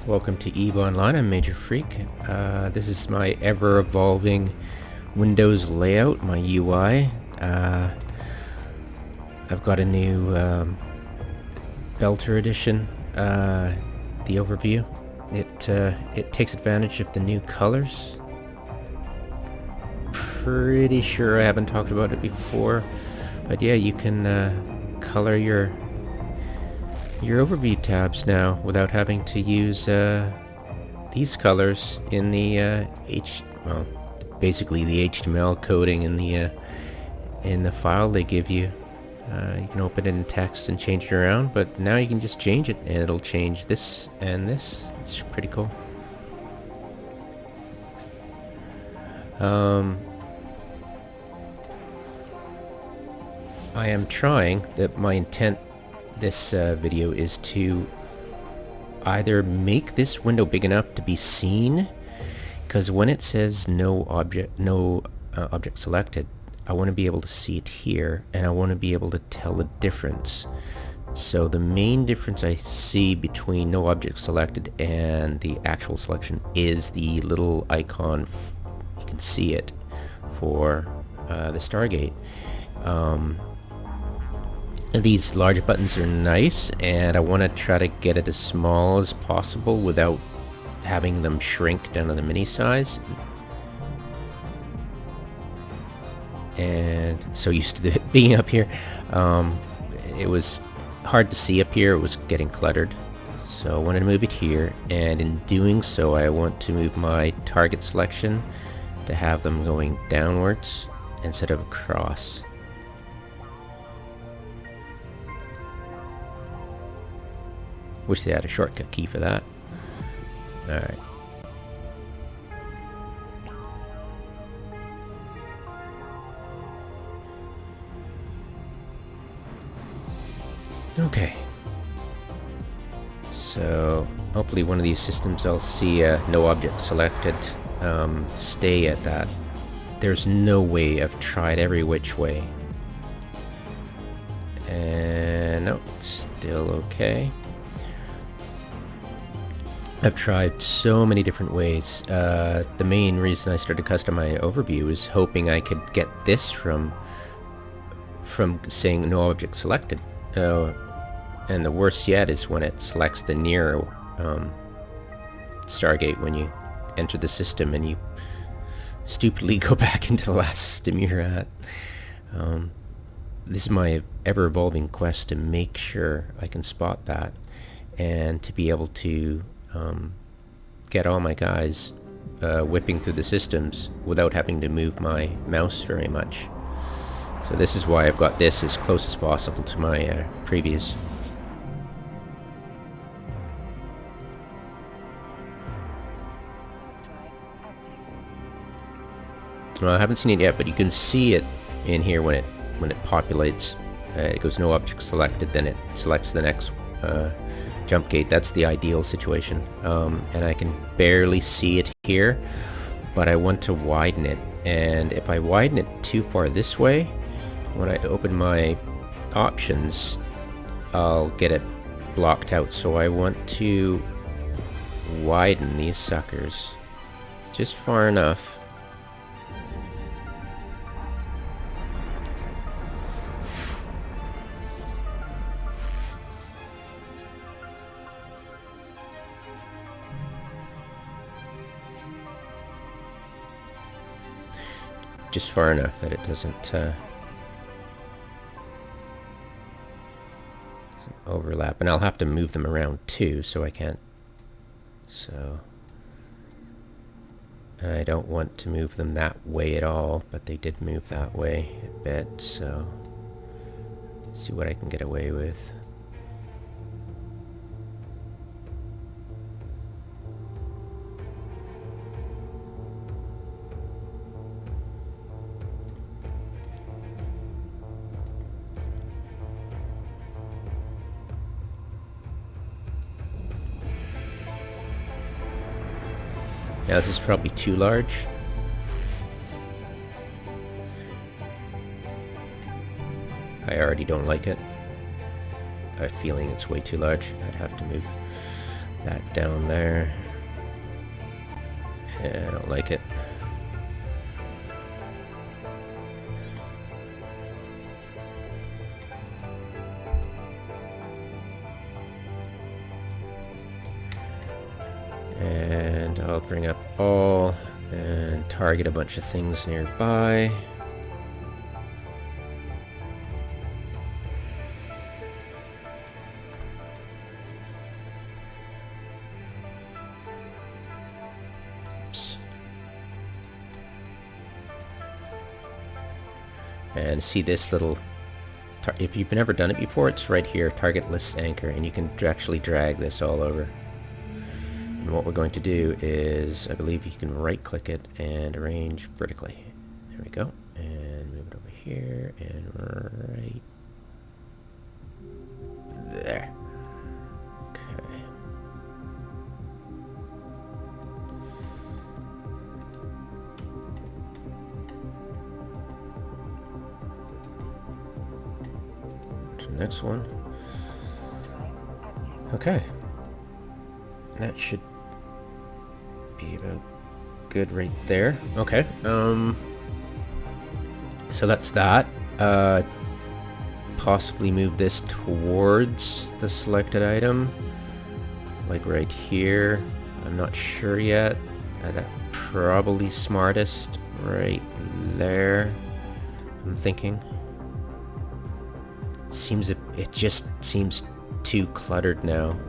Welcome to EVE Online, I'm Major Freak. This is my ever-evolving Windows layout, my UI. I've got a new Belter edition, the overview. It takes advantage of the new colors. Pretty sure I haven't talked about it before, but yeah, you can color your overview tabs now without having to use these colors in the basically the HTML coding in the file they give you. You can open it in text and change it around, but now you can just change it and it'll change this and this. It's pretty cool. I am trying, my intent this video is to either make this window big enough to be seen, because when it says no object selected, I want to be able to see it here, and I want to be able to tell the difference. So the main difference I see between no object selected and the actual selection is the little icon, you can see it, for the Stargate. These large buttons are nice, and I want to try to get it as small as possible without having them shrink down to the mini size. And so used to it being up here, it was hard to see up here. It was getting cluttered, so I wanted to move it here, and in doing so I want to move my target selection to have them going downwards instead of across. Wish they had a shortcut key for that. Alright. Okay. So, hopefully one of these systems I'll see no object selected stay at that. There's no way. I've tried every which way. And no, still okay. I've tried so many different ways. The main reason I started custom my overview is hoping I could get this from saying no object selected. And the worst yet is when it selects the near Stargate when you enter the system and you stupidly go back into the last system you're at. This is my ever-evolving quest to make sure I can spot that and to be able to get all my guys whipping through the systems without having to move my mouse very much. So this is why I've got this as close as possible to my previous. Well, I haven't seen it yet, but you can see it in here when it populates. It goes no object selected, then it selects the next jump gate. That's the ideal situation, and I can barely see it here, but I want to widen it, and if I widen it too far this way, when I open my options I'll get it blocked out. So I want to widen these suckers just far enough . Just far enough that it doesn't overlap, and I'll have to move them around too, so I can't. So, and I don't want to move them that way at all, but they did move that way a bit, so let's see what I can get away with. Now this is probably too large. I already don't like it. I have a feeling it's way too large. I'd have to move that down there. Yeah, I don't like it. And I'll bring up all and target a bunch of things nearby. Oops. And see this little, if you've never done it before, it's right here, target list anchor, and you can actually drag this all over. And what we're going to do is, I believe you can right click it and arrange vertically. There we go. And move it over here and right there. Okay. To the next one. Okay. That should be about good right there. Okay. So that's that. Possibly move this towards the selected item, like right here. I'm not sure yet. That probably smartest right there. I'm thinking. It just seems too cluttered now.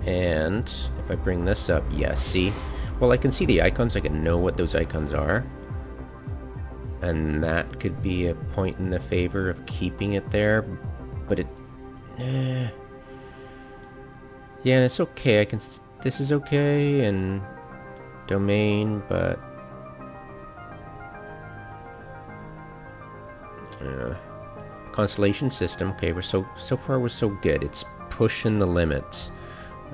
And if I bring this up, yeah, see? Well, I can see the icons, I can know what those icons are. And that could be a point in the favor of keeping it there, but it... yeah, and it's okay, this is okay, and domain, but... constellation system, okay, so far we're so good. It's pushing the limits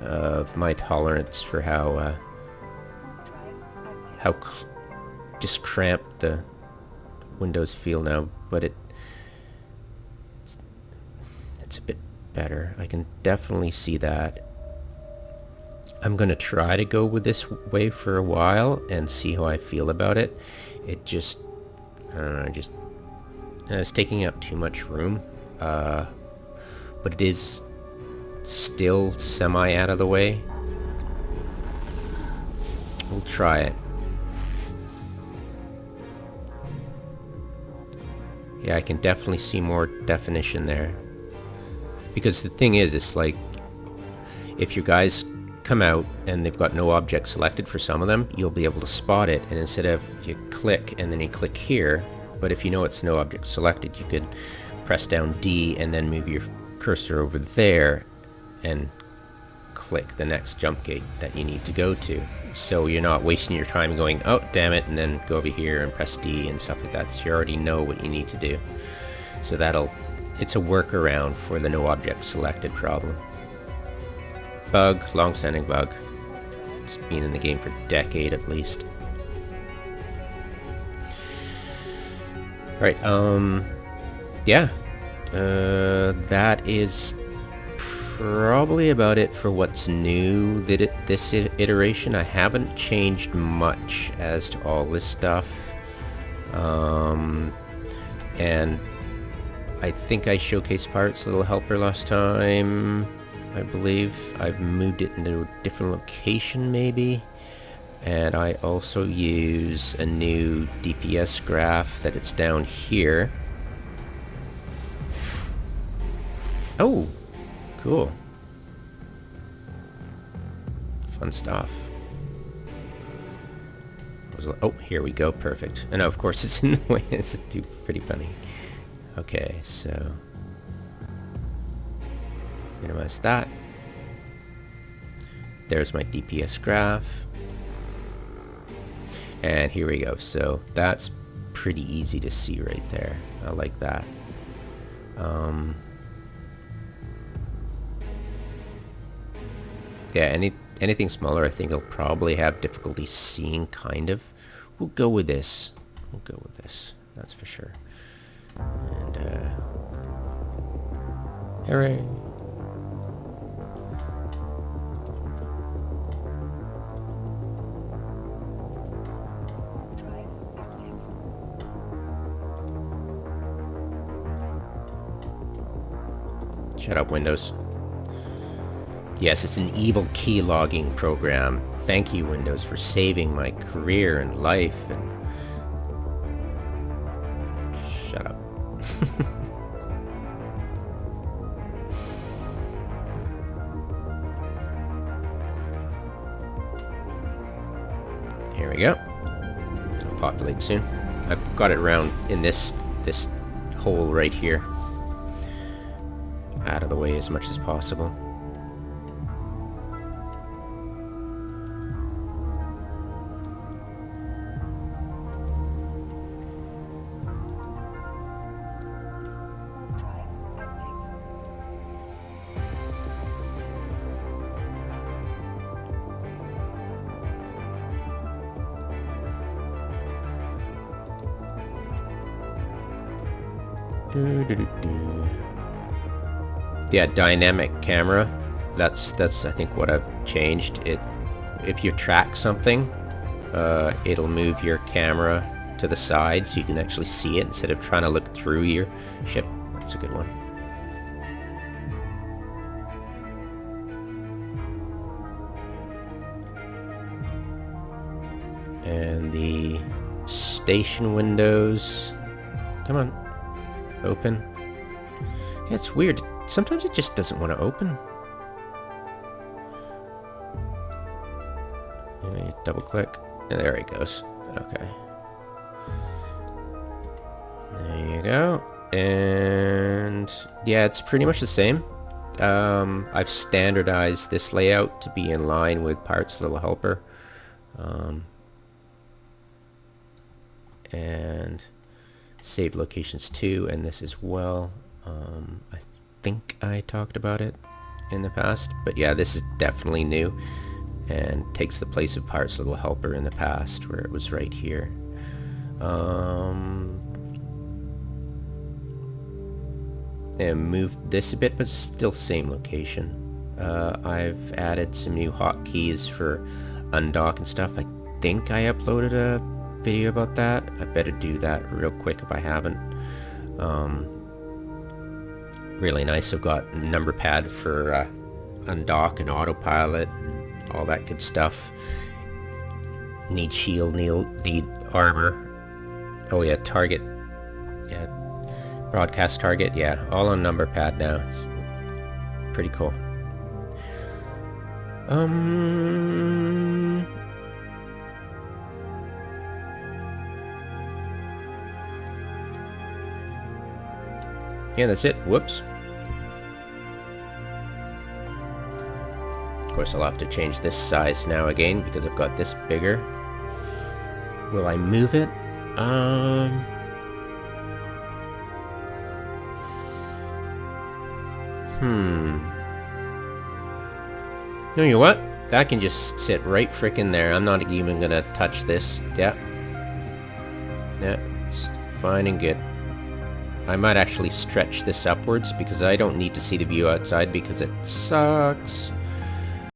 of my tolerance for how just cramped the windows feel now, but it's a bit better. I can definitely see that. I'm gonna try to go with this way for a while and see how I feel about it. It just, I don't know, it's taking up too much room, but it is still semi out of the way. We'll try it. Yeah, I can definitely see more definition there. Because the thing is, it's like, if your guys come out and they've got no object selected for some of them, you'll be able to spot it, and instead of you click and then you click here, but if you know it's no object selected, you could press down D and then move your cursor over there and click the next jump gate that you need to go to. So you're not wasting your time going, oh damn it, and then go over here and press D and stuff like that. So you already know what you need to do. So it's a workaround for the no object selected problem. Bug, long-standing bug. It's been in the game for a decade at least. Right, yeah. That is probably about it for what's new this iteration. I haven't changed much as to all this stuff. And I think I showcased Pirate's Little Helper last time, I believe. I've moved it into a different location maybe. And I also use a new DPS graph that it's down here. Oh! Cool. Fun stuff. Oh, here we go. Perfect. And of course it's in the way. It's pretty funny. Okay, so minimize that. There's my DPS graph. And here we go. So that's pretty easy to see right there. I like that. Yeah, anything smaller I think I'll probably have difficulty seeing, kind of. We'll go with this. We'll go with this. That's for sure. And, hooray! Shut up, Windows. Yes, it's an evil key logging program. Thank you, Windows, for saving my career and life and... Shut up. Here we go. It'll populate soon. I've got it around in this hole right here. Out of the way as much as possible. Yeah, dynamic camera. That's I think what I've changed. If you track something, it'll move your camera to the side so you can actually see it instead of trying to look through your ship. That's a good one. And the station windows. Come on. Open. Yeah, it's weird. Sometimes it just doesn't want to open. Yeah, you double click. And there it goes. Okay. There you go. And yeah, it's pretty much the same. I've standardized this layout to be in line with Pirate's Little Helper. And save locations too, and this as well. I think I talked about it in the past, but yeah, this is definitely new and takes the place of Pirate's Little Helper in the past where it was right here. And moved this a bit, but still same location. I've added some new hotkeys for undock and stuff. I think I uploaded a video about that. I better do that real quick if I haven't. Really nice. I've got a number pad for undock and autopilot and all that good stuff. Need shield, need armor. Oh yeah, target. Yeah, broadcast target. Yeah, all on number pad now. It's pretty cool. Yeah, that's it. Whoops. Of course, I'll have to change this size now again because I've got this bigger. Will I move it? No, you know what? That can just sit right frickin' there. I'm not even gonna touch this. Yeah. Yeah, it's fine and good. I might actually stretch this upwards because I don't need to see the view outside because it sucks.